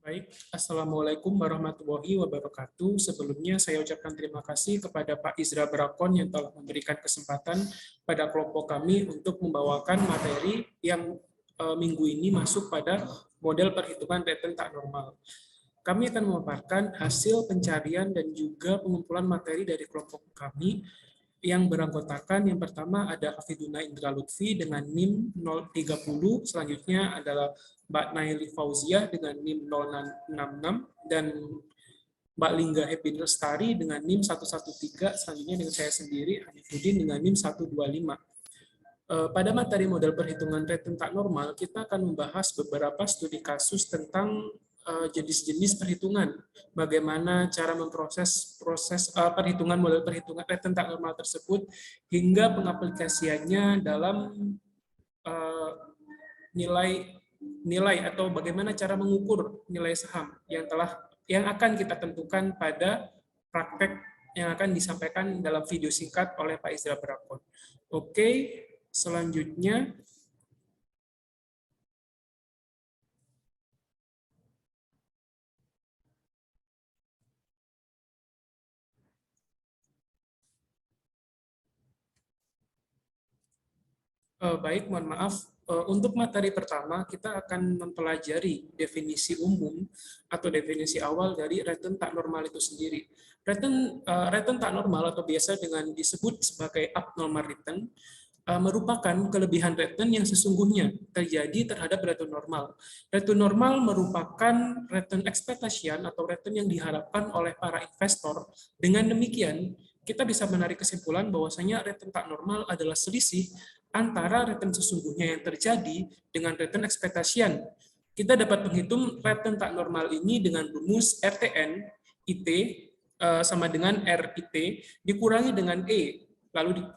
Baik, Assalamualaikum warahmatullahi wabarakatuh. Sebelumnya saya ucapkan terima kasih kepada Pak Izra Brakon yang telah memberikan kesempatan pada kelompok kami untuk membawakan materi yang minggu ini masuk pada model perhitungan return tak normal. Kami akan memaparkan hasil pencarian dan juga pengumpulan materi dari kelompok kami yang beranggotakan yang pertama ada Hafiduna Indra Lutfi dengan NIM 030, selanjutnya adalah Mbak Naili Fauziah dengan NIM 066, dan Mbak Lingga Happy Lestari dengan NIM 113, selanjutnya dengan saya sendiri, Hanifuddin, dengan NIM 125. Pada materi model perhitungan return tak normal, kita akan membahas beberapa studi kasus tentang jenis-jenis perhitungan, bagaimana cara memproses perhitungan model perhitungan return tak normal tersebut, hingga pengaplikasiannya dalam nilai atau bagaimana cara mengukur nilai saham yang akan kita tentukan pada praktek yang akan disampaikan dalam video singkat oleh Pak Izra Brakon. Oke, selanjutnya baik, mohon maaf. Untuk materi pertama, kita akan mempelajari definisi umum atau definisi awal dari return tak normal itu sendiri. Return tak normal atau biasa dengan disebut sebagai abnormal return merupakan kelebihan return yang sesungguhnya terjadi terhadap return normal. Return normal merupakan return expectation atau return yang diharapkan oleh para investor. Dengan demikian, kita bisa menarik kesimpulan bahwasanya return tak normal adalah selisih antara return sesungguhnya yang terjadi dengan return expectation. Kita dapat menghitung return tak normal ini dengan rumus RTN IT sama dengan RIT dikurangi dengan E, lalu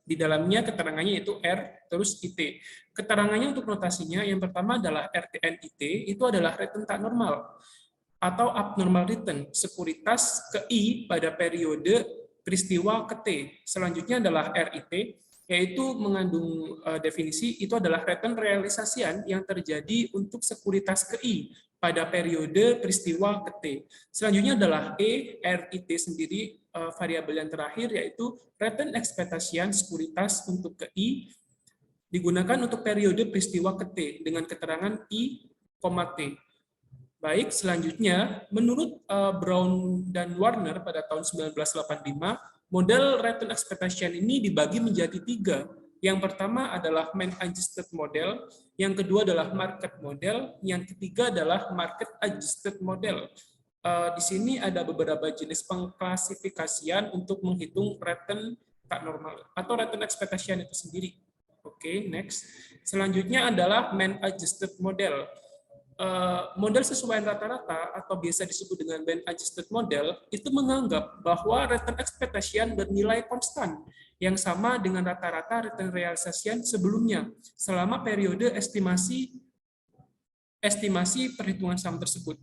di dalamnya keterangannya itu R terus IT. Keterangannya untuk notasinya yang pertama adalah RTN IT itu adalah return tak normal atau abnormal return sekuritas ke I pada periode peristiwa ke T. Selanjutnya adalah RIT, yaitu mengandung definisi itu adalah return realisasian yang terjadi untuk sekuritas ke I pada periode peristiwa ke T. Selanjutnya adalah RIT sendiri, variabel yang terakhir yaitu return expectation sekuritas untuk ke I digunakan untuk periode peristiwa ke T dengan keterangan I, T. Baik, selanjutnya menurut Brown dan Warner pada tahun 1985, model return expectation ini dibagi menjadi 3. Yang pertama adalah mean adjusted model, yang kedua adalah market model, yang ketiga adalah market adjusted model. Di sini ada beberapa jenis pengklasifikasian untuk menghitung return tak normal atau return expectation itu sendiri. Oke, next. Selanjutnya adalah mean adjusted model. Model sesuaian rata-rata atau biasa disebut dengan band adjusted model itu menganggap bahwa return expectation bernilai konstan yang sama dengan rata-rata return realization sebelumnya selama periode estimasi perhitungan saham tersebut.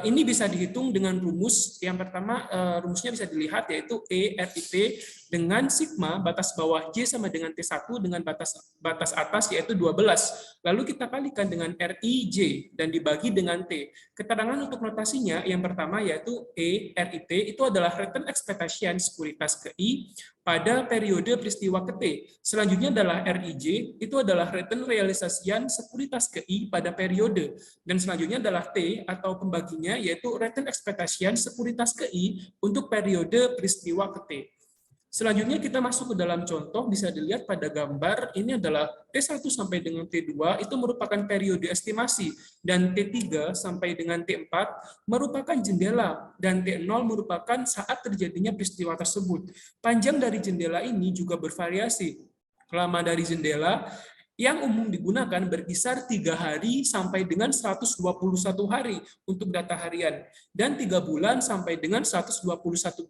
Ini bisa dihitung dengan rumus. Yang pertama, rumusnya bisa dilihat yaitu ERIT dengan sigma batas bawah J sama dengan T1 dengan batas atas yaitu 12. Lalu kita kalikan dengan RIJ dan dibagi dengan T. Keterangan untuk notasinya yang pertama yaitu ERIT itu adalah return expectation sekuritas ke I pada periode peristiwa ke T. Selanjutnya adalah RIJ, itu adalah return realisasian sekuritas ke I pada periode. Dan selanjutnya adalah T atau pembaginya, yaitu return expectation sekuritas ke I untuk periode peristiwa ke T. Selanjutnya kita masuk ke dalam contoh, bisa dilihat pada gambar, ini adalah T1 sampai dengan T2, itu merupakan periode estimasi, dan T3 sampai dengan T4 merupakan jendela, dan T0 merupakan saat terjadinya peristiwa tersebut. Panjang dari jendela ini juga bervariasi. Lama dari jendela yang umum digunakan berkisar 3 hari sampai dengan 121 hari untuk data harian dan 3 bulan sampai dengan 121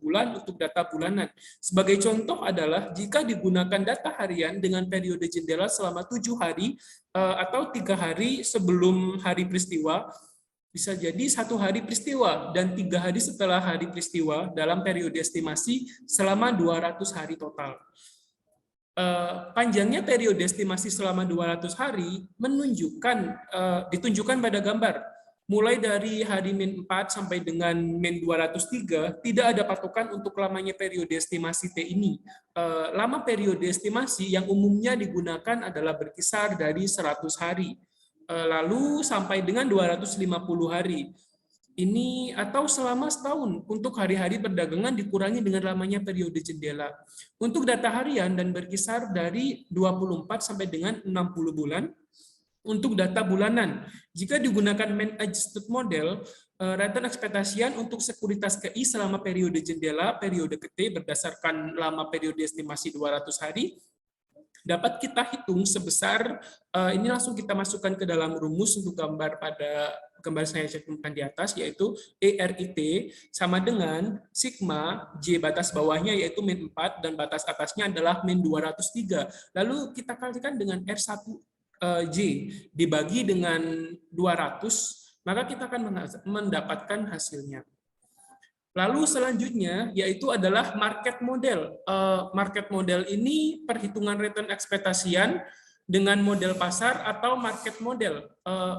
bulan untuk data bulanan. Sebagai contoh adalah jika digunakan data harian dengan periode jendela selama 7 hari atau 3 hari sebelum hari peristiwa, bisa jadi 1 hari peristiwa dan 3 hari setelah hari peristiwa dalam periode estimasi selama 200 hari total. Panjangnya periode estimasi selama 200 hari ditunjukkan pada gambar. Mulai dari hari min 4 sampai dengan min 203, tidak ada patokan untuk lamanya periode estimasi T ini. Lama periode estimasi yang umumnya digunakan adalah berkisar dari 100 hari, lalu sampai dengan 250 hari. Ini atau selama setahun untuk hari-hari perdagangan dikurangi dengan lamanya periode jendela. Untuk data harian dan berkisar dari 24 sampai dengan 60 bulan. Untuk data bulanan, jika digunakan main adjusted model, return ekspektasian untuk sekuritas KI selama periode jendela, periode KT berdasarkan lama periode estimasi 200 hari, dapat kita hitung sebesar, ini langsung kita masukkan ke dalam rumus untuk gambar saya cantumkan di atas, yaitu ERIT sama dengan sigma J batas bawahnya yaitu min 4 dan batas atasnya adalah min 203. Lalu kita kalikan dengan R1 J dibagi dengan 200, maka kita akan mendapatkan hasilnya. Lalu selanjutnya yaitu adalah market model. Market model ini perhitungan return ekspektasian dengan model pasar atau market model.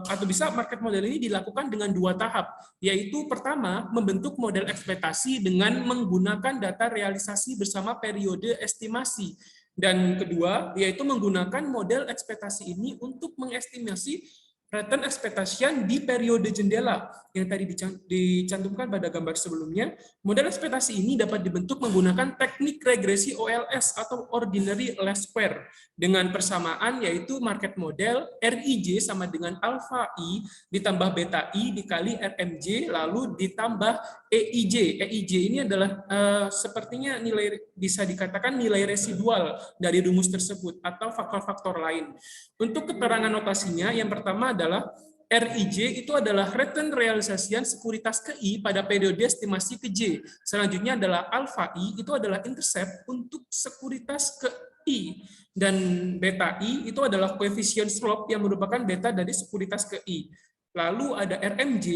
Atau bisa market model ini dilakukan dengan dua tahap, yaitu pertama membentuk model ekspektasi dengan menggunakan data realisasi bersama periode estimasi. Dan kedua, yaitu menggunakan model ekspektasi ini untuk mengestimasi return ekspektasian di periode jendela yang tadi dicantumkan pada gambar sebelumnya. Model ekspektasi ini dapat dibentuk menggunakan teknik regresi OLS atau Ordinary Least Square dengan persamaan yaitu market model RIJ sama dengan alpha I ditambah beta I dikali RMJ lalu ditambah EIJ. EIJ ini adalah sepertinya nilai, bisa dikatakan nilai residual dari rumus tersebut atau faktor-faktor lain. Untuk keterangan notasinya, yang pertama adalah RIJ itu adalah return realisasian sekuritas ke I pada periode estimasi ke J. Selanjutnya adalah alpha I itu adalah intercept untuk sekuritas ke I. Dan beta I itu adalah koefisien slope yang merupakan beta dari sekuritas ke I. Lalu ada RMJ,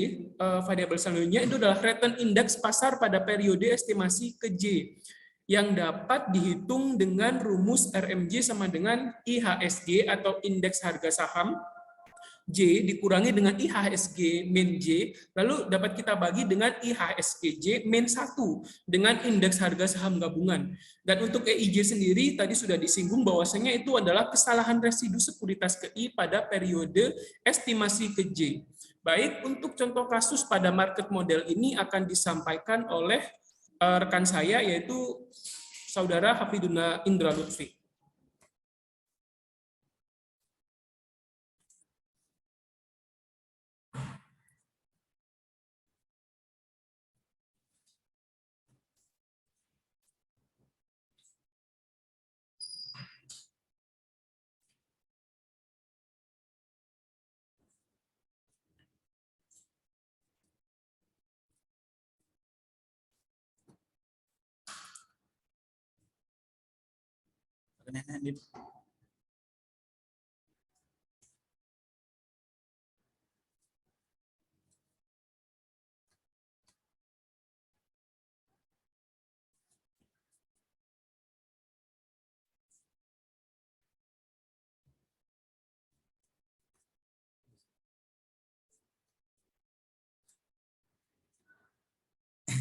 variabel selanjutnya itu adalah return index pasar pada periode estimasi ke J yang dapat dihitung dengan rumus RMJ sama dengan IHSG atau indeks harga saham J dikurangi dengan IHSG min J, lalu dapat kita bagi dengan IHSG J min 1 dengan indeks harga saham gabungan. Dan untuk EIJ sendiri tadi sudah disinggung bahwasanya itu adalah kesalahan residu sekuritas ke I pada periode estimasi ke J. Baik, untuk contoh kasus pada market model ini akan disampaikan oleh rekan saya yaitu Saudara Hafiduna Indra Lutfi.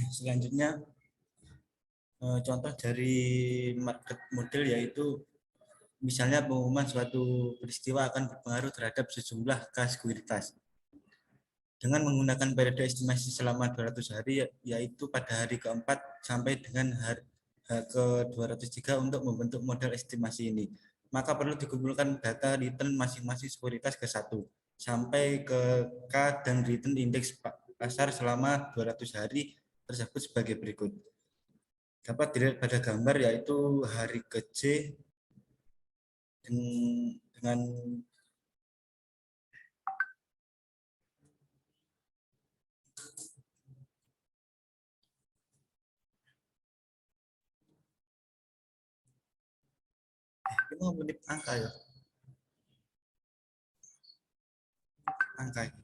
Selanjutnya contoh dari market model yaitu misalnya pengumuman suatu peristiwa akan berpengaruh terhadap sejumlah kas sekuritas. Dengan menggunakan periode estimasi selama 200 hari yaitu pada hari keempat sampai dengan hari ke-203 untuk membentuk model estimasi ini. Maka perlu dikumpulkan data return masing-masing sekuritas ke 1 sampai ke K dan return indeks pasar selama 200 hari tersebut sebagai berikut. Dapat dilihat pada gambar yaitu hari ke J dengan ini mau menit angka ya, angka ini.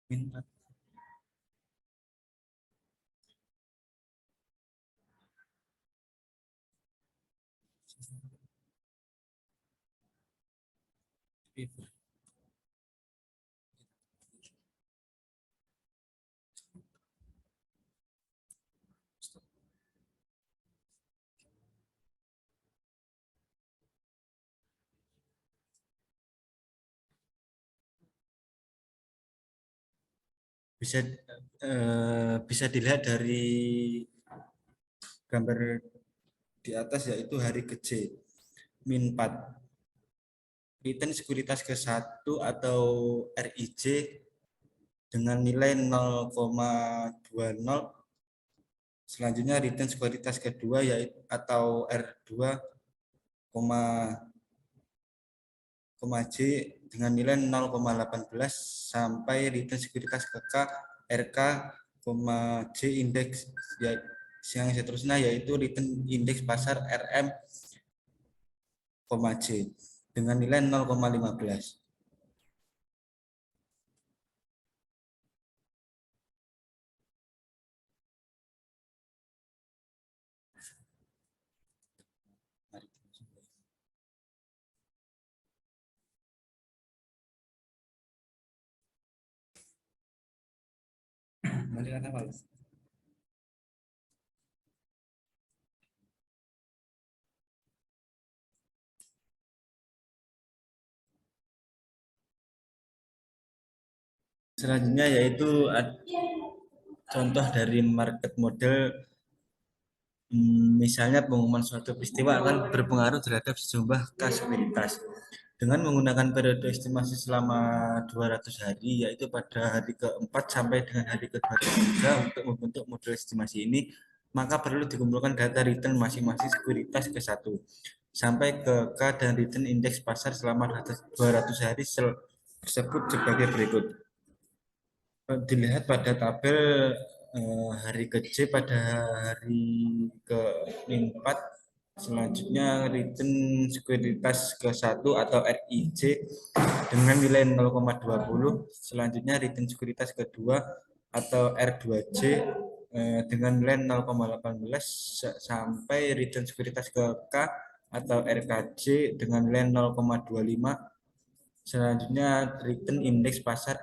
Min bisa bisa dilihat dari gambar di atas, yaitu hari ke J min 4, return sekuritas ke satu atau RIJ dengan nilai 0,20. Selanjutnya return sekuritas kedua yaitu atau R2, J dengan nilai 0,18 sampai return sekuritas ke K RK, J indeks yang seterusnya yaitu return indeks pasar RM, J dengan nilai 0,15. Selanjutnya yaitu contoh dari market model. Misalnya pengumuman suatu peristiwa akan berpengaruh terhadap sejumlah sekuritas dengan menggunakan periode estimasi selama 200 hari, yaitu pada hari keempat sampai dengan hari ke-23. Untuk membentuk model estimasi ini, maka perlu dikumpulkan data return masing-masing sekuritas ke satu sampai ke K dan return indeks pasar selama 200 hari tersebut sebagai berikut. Dilihat pada tabel hari ke J pada hari ke 4. Selanjutnya return sekuritas ke satu atau RIJ dengan nilai 0,20. Selanjutnya return sekuritas kedua atau R2J dengan nilai 0,18 sampai return sekuritas ke K atau RKJ dengan nilai 0,25. Selanjutnya return indeks pasar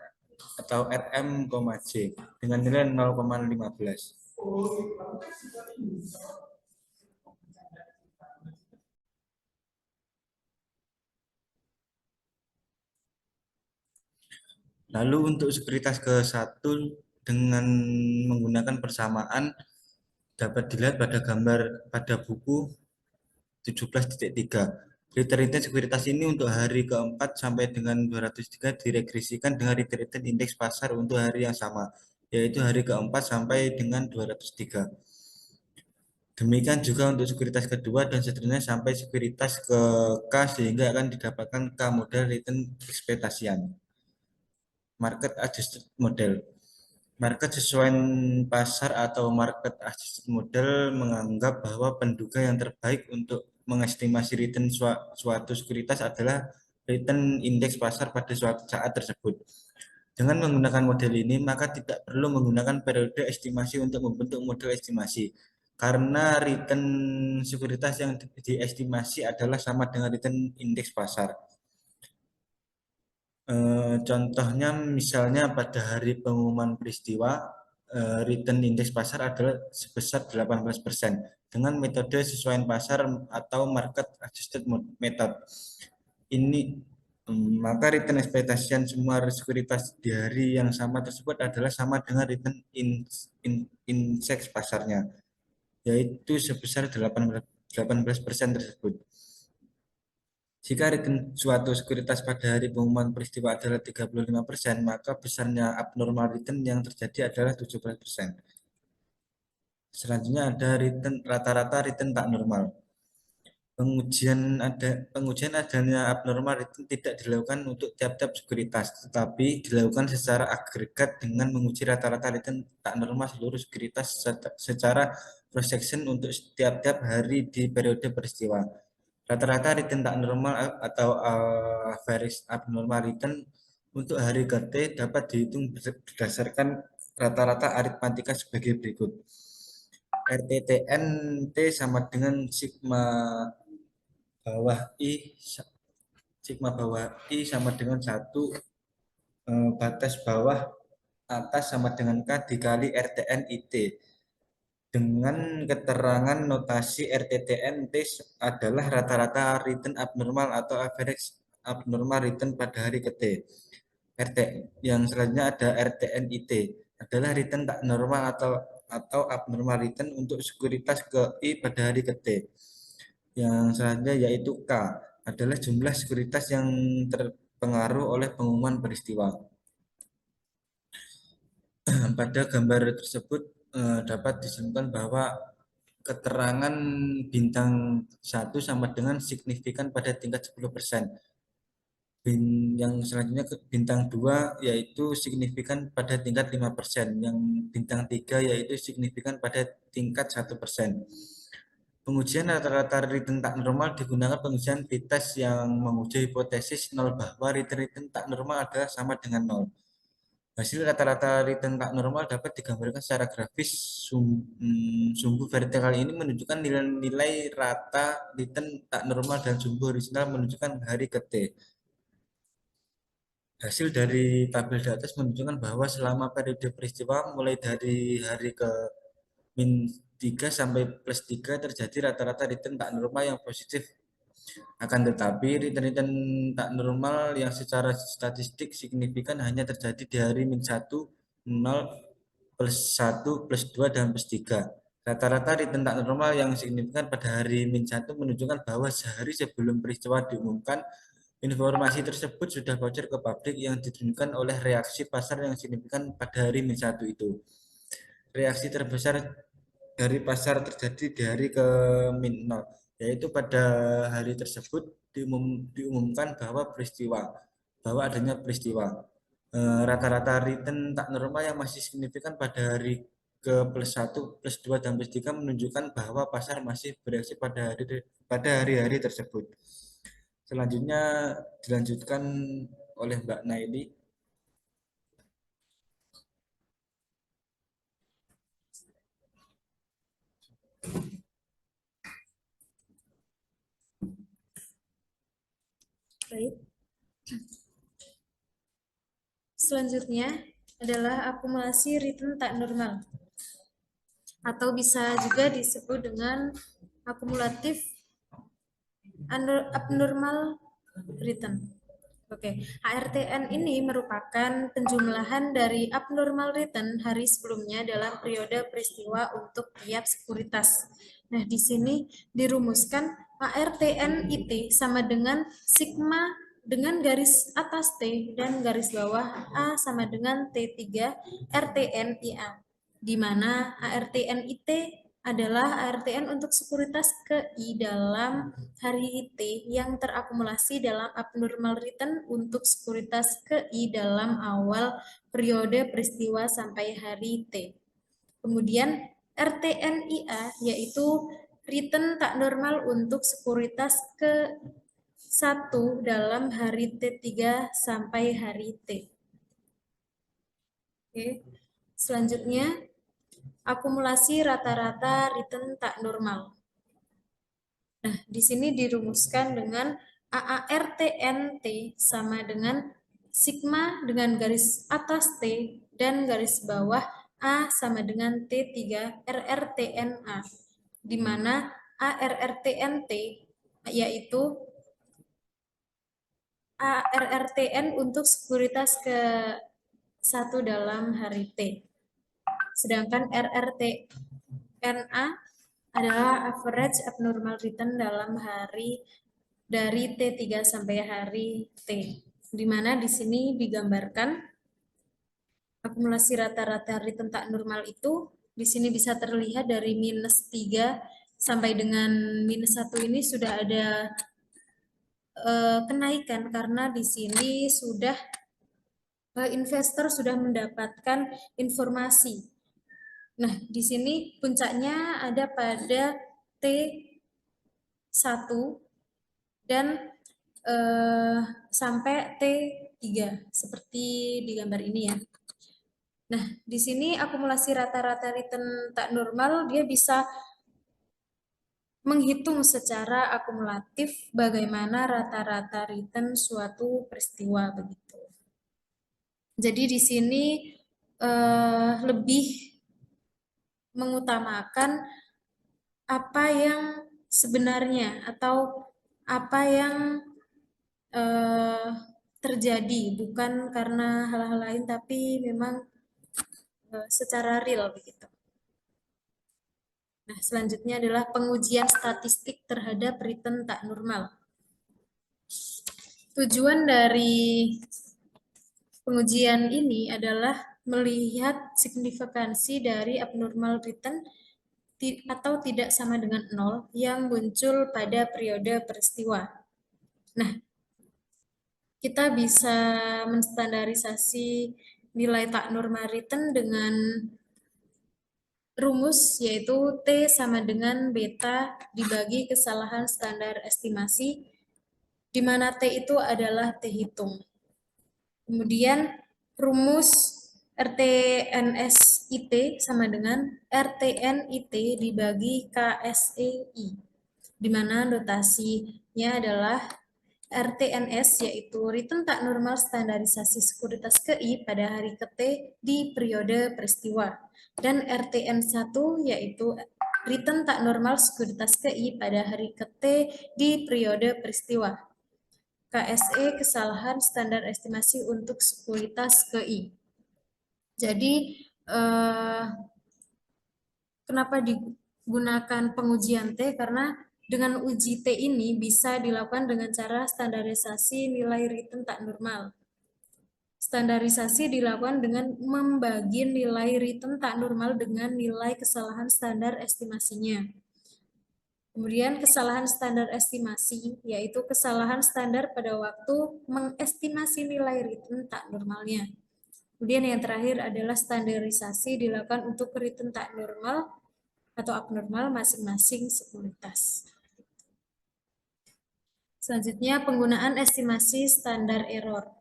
atau RM, J dengan nilai 0,15. Lalu untuk sekuritas ke satu dengan menggunakan persamaan dapat dilihat pada gambar pada buku 17.3. Return sekuritas ini untuk hari keempat sampai dengan 203 diregresikan dengan return indeks pasar untuk hari yang sama, yaitu hari keempat sampai dengan 203. Demikian juga untuk sekuritas kedua dan seterusnya sampai sekuritas ke K sehingga akan didapatkan K model return ekspektasian. Market adjusted model. Market sesuai pasar atau market adjusted model menganggap bahwa penduga yang terbaik untuk mengestimasi return suatu sekuritas adalah return indeks pasar pada suatu saat tersebut. Dengan menggunakan model ini, maka tidak perlu menggunakan periode estimasi untuk membentuk model estimasi, karena return sekuritas yang diestimasi adalah sama dengan return indeks pasar. Contohnya misalnya pada hari pengumuman peristiwa, return indeks pasar adalah sebesar 18% dengan metode sesuaian pasar atau market adjusted method. Ini maka return ekspektasian semua sekuritas di hari yang sama tersebut adalah sama dengan return indeks pasarnya, yaitu sebesar 18% tersebut. Jika return suatu sekuritas pada hari pengumuman peristiwa adalah 35%, maka besarnya abnormal return yang terjadi adalah 17%. Selanjutnya ada return rata-rata return tak normal. Pengujian adanya abnormal return tidak dilakukan untuk tiap-tiap sekuritas, tetapi dilakukan secara agregat dengan menguji rata-rata return tak normal seluruh sekuritas secara cross section untuk setiap-tiap hari di periode peristiwa. Rata-rata return tak normal atau average abnormal return untuk hari ke-T dapat dihitung berdasarkan rata-rata aritmatika sebagai berikut. RTTN T sama dengan sigma bawah I sigma bawah I sama dengan 1 batas bawah atas sama dengan K dikali RTN IT. Dengan keterangan notasi RTTN T adalah rata-rata return abnormal atau average abnormal return pada hari ke T. RT yang selanjutnya ada RTN IT adalah return tak normal atau abnormal return untuk sekuritas ke I pada hari ke T. Yang selanjutnya yaitu K adalah jumlah sekuritas yang terpengaruh oleh pengumuman peristiwa. Pada gambar tersebut dapat disimpulkan bahwa keterangan bintang 1 sama dengan signifikan pada tingkat 10%. Yang selanjutnya bintang 2 yaitu signifikan pada tingkat 5%. Yang bintang 3 yaitu signifikan pada tingkat 1%. Pengujian rata-rata return tak normal digunakan pengujian t-test yang menguji hipotesis nol bahwa return tak normal adalah sama dengan nol. Hasil rata-rata return tak normal dapat digambarkan secara grafis. Sumbu vertikal ini menunjukkan nilai-nilai rata return tak normal dan sumbu horizontal menunjukkan hari ke T. Hasil dari tabel di atas menunjukkan bahwa selama periode peristiwa mulai dari hari ke min 3 sampai plus 3 terjadi rata-rata return tak normal yang positif. Akan tetapi return tak normal yang secara statistik signifikan hanya terjadi di hari min 1, 0, plus 1, plus 2, dan plus 3. Rata-rata return tak normal yang signifikan pada hari min 1 menunjukkan bahwa sehari sebelum peristiwa diumumkan, informasi tersebut sudah bocor ke publik yang ditunjukkan oleh reaksi pasar yang signifikan pada hari min 1 itu. Reaksi terbesar dari pasar terjadi di hari ke min 0, yaitu pada hari tersebut diumumkan bahwa adanya peristiwa. Rata-rata return tak normal yang masih signifikan pada hari ke plus 1, plus 2, dan plus 3 menunjukkan bahwa pasar masih bereaksi pada hari-hari tersebut. Selanjutnya dilanjutkan oleh Mbak Naili. Baik. Selanjutnya adalah akumulasi return tak normal, atau bisa juga disebut dengan akumulatif abnormal return. Oke, ARTN ini merupakan penjumlahan dari abnormal return hari sebelumnya dalam periode peristiwa untuk tiap sekuritas. Nah, di sini dirumuskan ARTN IT sama dengan sigma dengan garis atas T dan garis bawah A sama dengan T3 RTN IA, di mana ARTN IT adalah ARTN untuk sekuritas KI dalam hari T yang terakumulasi dalam abnormal return untuk sekuritas KI dalam awal periode peristiwa sampai hari T. Kemudian RTNIA yaitu return tak normal untuk sekuritas ke 1 dalam hari T3 sampai hari T. Oke. Selanjutnya akumulasi rata-rata return tak normal. Nah, di sini dirumuskan dengan AARTNT sama dengan sigma dengan garis atas T dan garis bawah A sama dengan T3 RRTNA, di mana ARRTNT yaitu ARRTN untuk sekuritas ke 1 dalam hari T. Sedangkan RRTNA adalah average abnormal return dalam hari dari T3 sampai hari T. Di mana di sini digambarkan akumulasi rata-rata return tak normal itu di sini bisa terlihat dari minus 3 sampai dengan minus 1 ini sudah ada kenaikan karena di sini sudah investor sudah mendapatkan informasi. Nah, di sini puncaknya ada pada T1 dan sampai T3 seperti di gambar ini ya. Nah, di sini akumulasi rata-rata return tak normal dia bisa menghitung secara akumulatif bagaimana rata-rata return suatu peristiwa begitu. Jadi di sini lebih mengutamakan apa yang sebenarnya atau apa yang terjadi, bukan karena hal-hal lain tapi memang secara real begitu. Nah, selanjutnya adalah pengujian statistik terhadap return tak normal. Tujuan dari pengujian ini adalah melihat signifikansi dari abnormal return atau tidak sama dengan 0 yang muncul pada periode peristiwa. Nah, kita bisa menstandarisasi nilai tak normal return dengan rumus yaitu T sama dengan beta dibagi kesalahan standar estimasi, di mana T itu adalah T hitung. Kemudian rumus RTNSIT sama dengan RTNIT dibagi KSEI, di mana notasinya adalah RTNS yaitu return tak normal standarisasi sekuritas KI pada hari ke-T di periode peristiwa, dan RTN1 yaitu return tak normal sekuritas KI pada hari ke-T di periode peristiwa. KSE kesalahan standar estimasi untuk sekuritas KI. Jadi kenapa digunakan pengujian T? Karena dengan uji T ini bisa dilakukan dengan cara standarisasi nilai return tak normal. Standarisasi dilakukan dengan membagi nilai return tak normal dengan nilai kesalahan standar estimasinya. Kemudian kesalahan standar estimasi, yaitu kesalahan standar pada waktu mengestimasi nilai return tak normalnya. Kemudian yang terakhir adalah standarisasi dilakukan untuk return tak normal atau abnormal masing-masing sekuritas. Selanjutnya penggunaan estimasi standar error.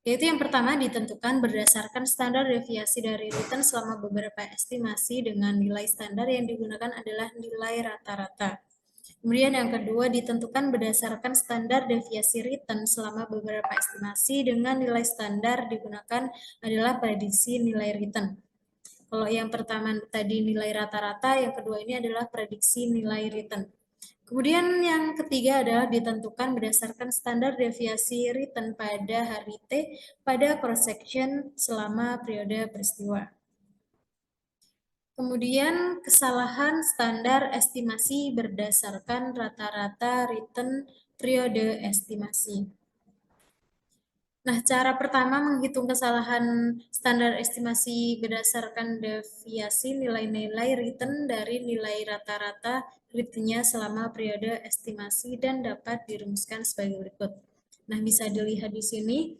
Yaitu yang pertama ditentukan berdasarkan standar deviasi dari return selama beberapa estimasi dengan nilai standar yang digunakan adalah nilai rata-rata. Kemudian yang kedua ditentukan berdasarkan standar deviasi return selama beberapa estimasi dengan nilai standar digunakan adalah prediksi nilai return. Kalau yang pertama tadi nilai rata-rata, yang kedua ini adalah prediksi nilai return. Kemudian yang ketiga adalah ditentukan berdasarkan standar deviasi return pada hari T pada cross section selama periode peristiwa. Kemudian kesalahan standar estimasi berdasarkan rata-rata return periode estimasi. Nah, cara pertama menghitung kesalahan standar estimasi berdasarkan deviasi nilai-nilai return dari nilai rata-rata returnnya selama periode estimasi dan dapat dirumuskan sebagai berikut. Nah, bisa dilihat di sini,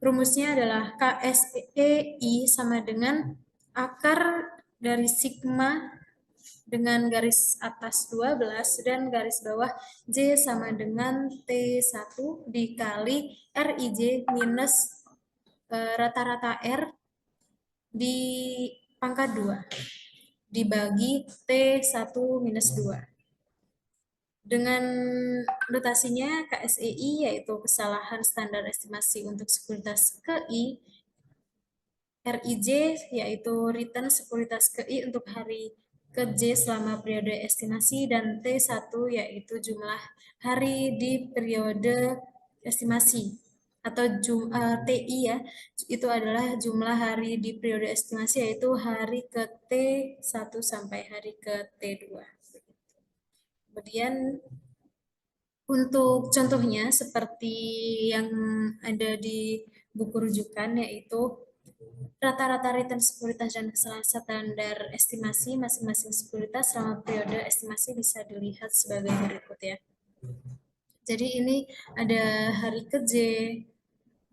rumusnya adalah KSEI sama dengan akar dari sigma dengan garis atas 12 dan garis bawah J sama dengan T1 dikali RIJ minus rata-rata R di pangkat 2 dibagi T1 minus 2. Dengan notasinya KSEI yaitu kesalahan standar estimasi untuk sekuritas KI, RIJ yaitu return sekuritas KI untuk hari ke-J selama periode estimasi, dan T1 yaitu jumlah hari di periode estimasi atau TI ya, itu adalah jumlah hari di periode estimasi yaitu hari ke T1 sampai hari ke T2. Kemudian untuk contohnya seperti yang ada di buku rujukan yaitu rata-rata return sekuritas dan kesalahan standar estimasi masing-masing sekuritas selama periode estimasi bisa dilihat sebagai berikut ya. Jadi ini ada hari ke-J,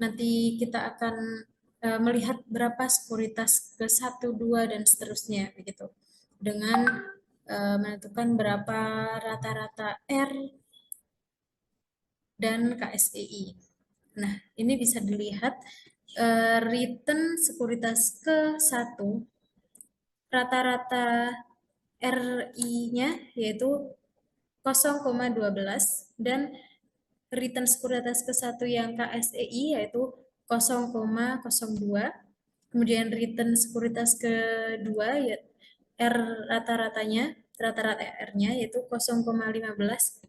nanti kita akan melihat berapa sekuritas ke-1, 2, dan seterusnya begitu. Dengan menentukan berapa rata-rata R dan KSEI. Nah, ini bisa dilihat return sekuritas ke-1 rata-rata RI-nya yaitu 0,12 dan return sekuritas ke-1 yang KSEI yaitu 0,02. Kemudian return sekuritas kedua ya R rata-ratanya rata-rata R-nya yaitu 0,15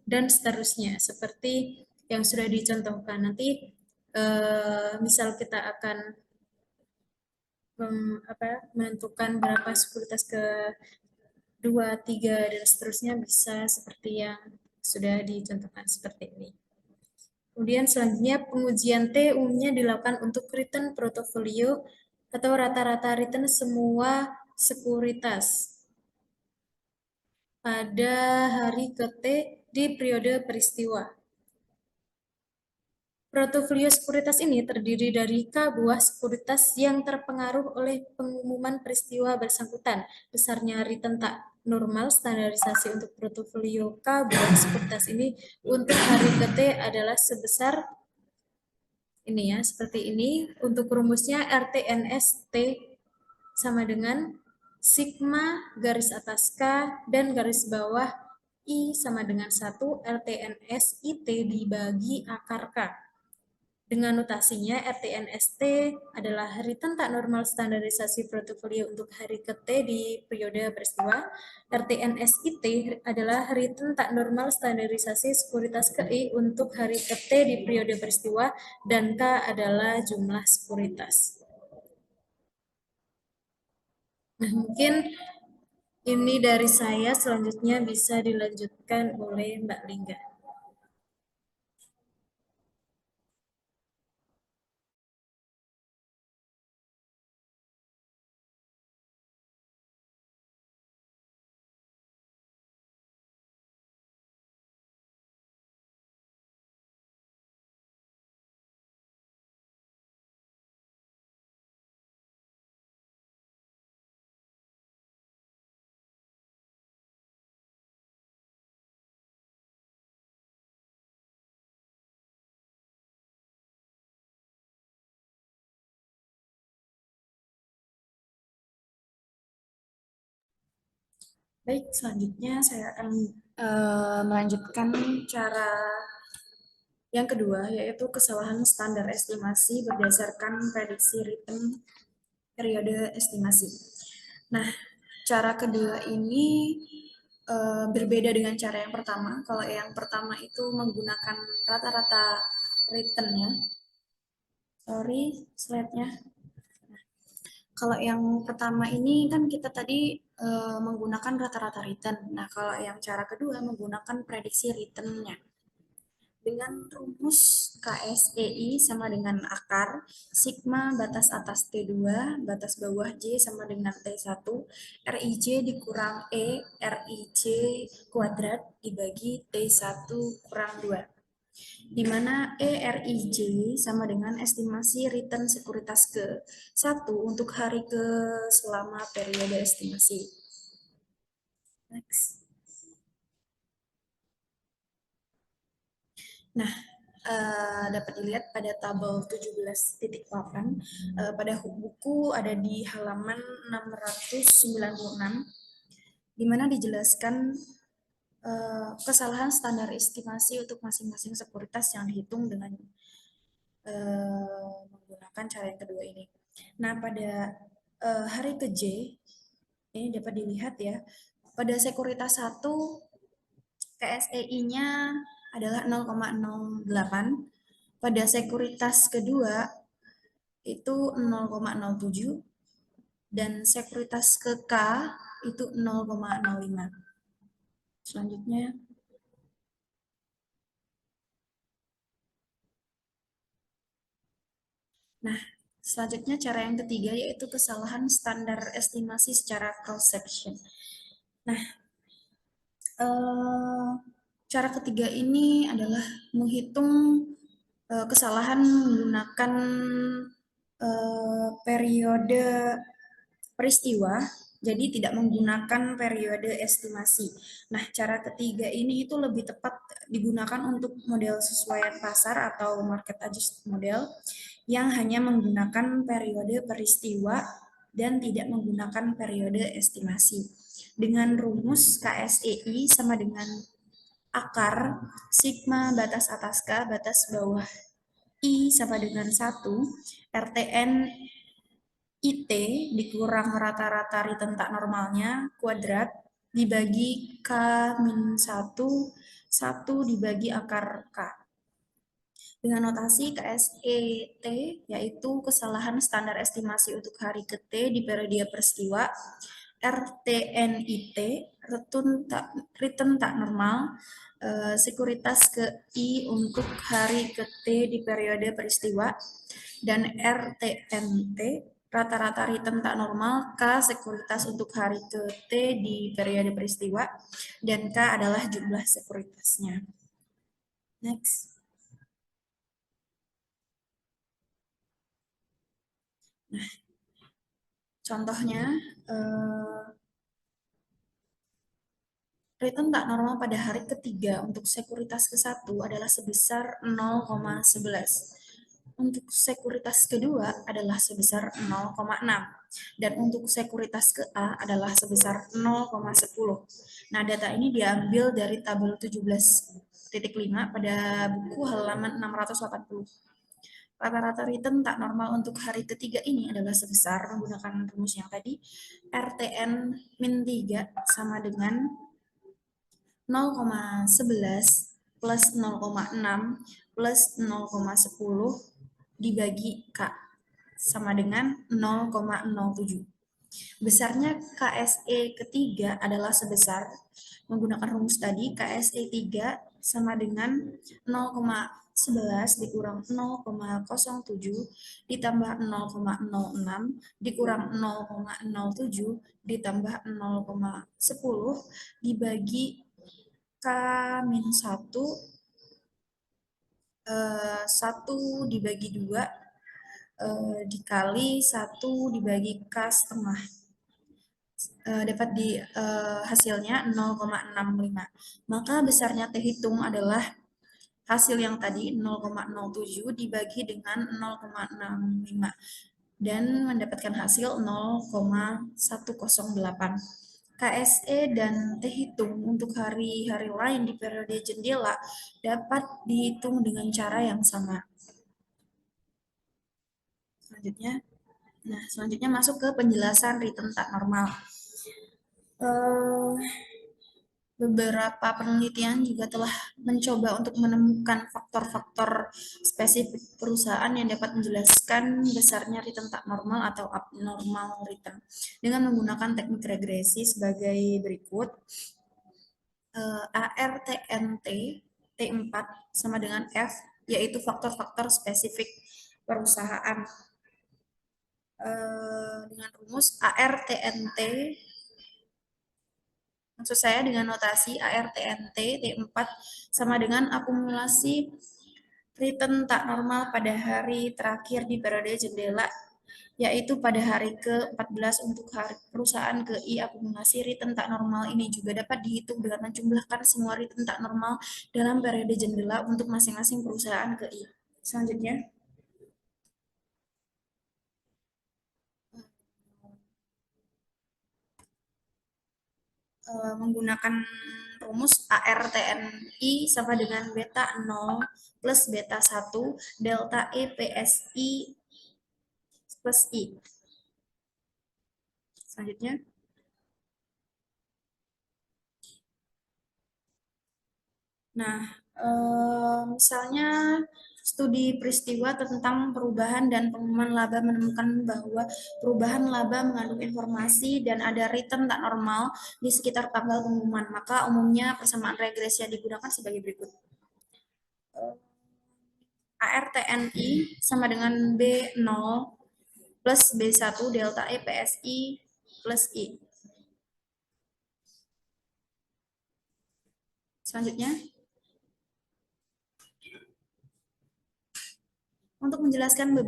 dan seterusnya seperti yang sudah dicontohkan. Nanti misal kita akan menentukan berapa sekuritas ke 2, 3 dan seterusnya bisa seperti yang sudah dicontohkan seperti ini. Kemudian selanjutnya pengujian T umumnya dilakukan untuk return portofolio atau rata-rata return semua sekuritas pada hari ke-T di periode peristiwa. Portofolio sekuritas ini terdiri dari K buah sekuritas yang terpengaruh oleh pengumuman peristiwa bersangkutan. Besarnya return tak normal standarisasi untuk portofolio K buah sekuritas ini untuk hari ke-T adalah sebesar ini ya, seperti ini. Untuk rumusnya RTNS T sama dengan sigma garis atas K dan garis bawah I sama dengan 1 RTNS IT dibagi akar K. Dengan notasinya RTNST adalah return tak normal standarisasi portofolio untuk hari ke-T di periode peristiwa. RTNSIT adalah return tak normal standarisasi sekuritas ke-I untuk hari ke-T di periode peristiwa dan K adalah jumlah sekuritas. Nah, mungkin ini dari saya, selanjutnya bisa dilanjutkan oleh Mbak Lingga. Baik, selanjutnya saya akan melanjutkan cara yang kedua, yaitu kesalahan standar estimasi berdasarkan prediksi return periode estimasi. Nah, cara kedua ini berbeda dengan cara yang pertama. Kalau yang pertama itu menggunakan rata-rata return-nya. Sorry, slide-nya. Kalau yang pertama ini kan kita tadi menggunakan rata-rata return. Nah, kalau yang cara kedua menggunakan prediksi return-nya. Dengan rumus KSEI sama dengan akar, sigma batas atas T2, batas bawah J sama dengan T1, RIJ dikurang RIJ kuadrat dibagi T1 kurang 2. Di mana RIJ sama dengan estimasi return sekuritas ke-1 untuk hari ke selama periode estimasi. Next. Nah, dapat dilihat pada tabel 17.8 pada buku ada di halaman 696 di mana dijelaskan kesalahan standar estimasi untuk masing-masing sekuritas yang dihitung dengan menggunakan cara yang kedua ini. Nah, pada hari ke J ini dapat dilihat ya, pada sekuritas 1 KSEI-nya adalah 0,08. Pada sekuritas kedua itu 0,07 dan sekuritas ke K itu 0,05. Selanjutnya selanjutnya cara yang ketiga yaitu kesalahan standar estimasi secara cross section. Nah, cara ketiga ini adalah menghitung kesalahan menggunakan periode peristiwa, jadi tidak menggunakan periode estimasi. Nah, cara ketiga ini itu lebih tepat digunakan untuk model sesuaian pasar atau market adjust model yang hanya menggunakan periode peristiwa dan tidak menggunakan periode estimasi. dengan rumus KSEI sama dengan akar sigma batas atas K batas bawah I sama dengan 1, RTN IT dikurang rata-rata return tak normalnya kuadrat dibagi K-1, 1 dibagi akar K. Dengan notasi KSET, yaitu kesalahan standar estimasi untuk hari ke T di periode peristiwa, RTNIT, return tak normal, sekuritas ke I untuk hari ke T di periode peristiwa, dan RTNT, rata-rata return tak normal, K sekuritas untuk hari ke T di periode peristiwa, dan K adalah jumlah sekuritasnya. Next. Nah, contohnya, return tak normal pada hari ketiga untuk sekuritas ke-1 adalah sebesar 0,11. Untuk sekuritas kedua adalah sebesar 0,6. Dan untuk sekuritas ke-A adalah sebesar 0,10. Nah, data ini diambil dari tabel 17.5 pada buku halaman 680. Rata-rata return tak normal untuk hari ketiga ini adalah sebesar menggunakan rumus yang tadi, RTN-3 sama dengan 0,11 plus 0,6 plus 0,10 dibagi K sama dengan 0,07. Besarnya KSE ketiga adalah sebesar, menggunakan rumus tadi, KSE 3 sama dengan 0,11 dikurang 0,07 ditambah 0,06 dikurang 0,07 ditambah 0,10 dibagi K-1, 1 dibagi 2 dikali 1 dibagi K setengah. Dapat di hasilnya 0,65. Maka besarnya T hitung adalah hasil yang tadi 0,07 dibagi dengan 0,65 dan mendapatkan hasil 0,108. KSE dan T hitung untuk hari-hari lain di periode jendela dapat dihitung dengan cara yang sama. Selanjutnya masuk ke penjelasan return tak normal. Beberapa penelitian juga telah mencoba untuk menemukan faktor-faktor spesifik perusahaan yang dapat menjelaskan besarnya return tak normal atau abnormal return dengan menggunakan teknik regresi sebagai berikut. ARTNT T4 sama dengan F, yaitu faktor-faktor spesifik perusahaan. Dengan rumus ARTNT, maksud saya dengan notasi ARTNT T4 sama dengan akumulasi return tak normal pada hari terakhir di periode jendela, yaitu pada hari ke-14 untuk hari perusahaan ke I. Akumulasi return tak normal ini juga dapat dihitung dengan menjumlahkan semua return tak normal dalam periode jendela untuk masing-masing perusahaan ke I. Selanjutnya, menggunakan rumus ARTNI sama dengan beta 0 plus beta 1 delta E PSI plus I. Selanjutnya, misalnya studi peristiwa tentang perubahan dan pengumuman laba menemukan bahwa perubahan laba mengandung informasi dan ada return tak normal di sekitar tanggal pengumuman. Maka umumnya persamaan regresi yang digunakan sebagai berikut. ARTNI sama dengan B0 plus B1 delta E PSI plus I. Selanjutnya, untuk menjelaskan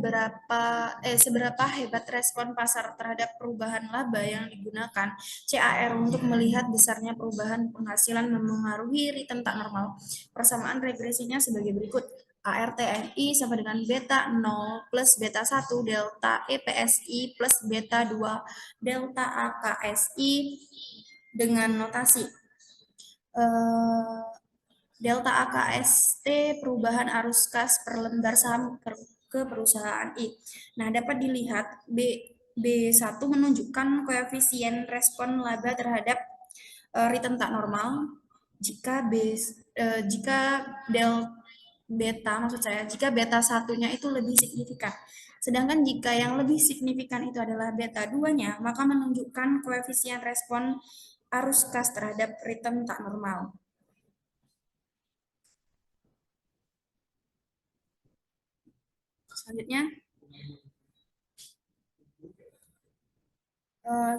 seberapa hebat respon pasar terhadap perubahan laba yang digunakan CAR untuk melihat besarnya perubahan penghasilan memengaruhi return tak normal. Persamaan regresinya sebagai berikut. ARTNI sama dengan beta 0 plus beta 1 delta EPSI plus beta 2 delta AKSI dengan notasi delta AKST perubahan arus kas per lembar saham ke perusahaan I. Nah, dapat dilihat B1 menunjukkan koefisien respon laba terhadap return tak normal jika jika beta satunya itu lebih signifikan. Sedangkan jika yang lebih signifikan itu adalah beta 2-nya, maka menunjukkan koefisien respon arus kas terhadap return tak normal.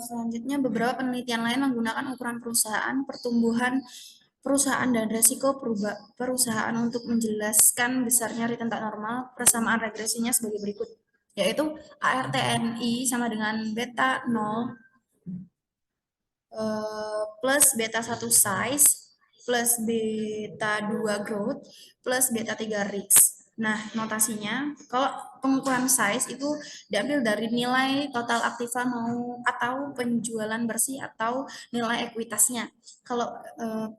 Selanjutnya beberapa penelitian lain menggunakan ukuran perusahaan, pertumbuhan perusahaan dan resiko perusahaan untuk menjelaskan besarnya return tak normal. Persamaan regresinya sebagai berikut, yaitu ARTNI sama dengan beta 0 plus beta 1 size plus beta 2 growth plus beta 3 risk. Nah, notasinya kalau pengukuran size itu diambil dari nilai total aktiva atau penjualan bersih atau nilai ekuitasnya. Kalau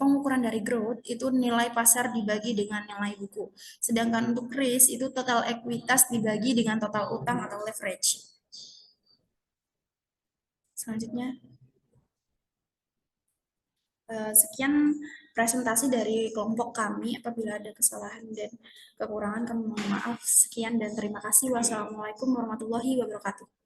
pengukuran dari growth itu nilai pasar dibagi dengan nilai buku. Sedangkan untuk risk itu total ekuitas dibagi dengan total utang atau leverage. Selanjutnya. Sekian presentasi dari kelompok kami. Apabila ada kesalahan dan kekurangan kami mohon maaf. Sekian dan terima kasih. Wassalamualaikum warahmatullahi wabarakatuh.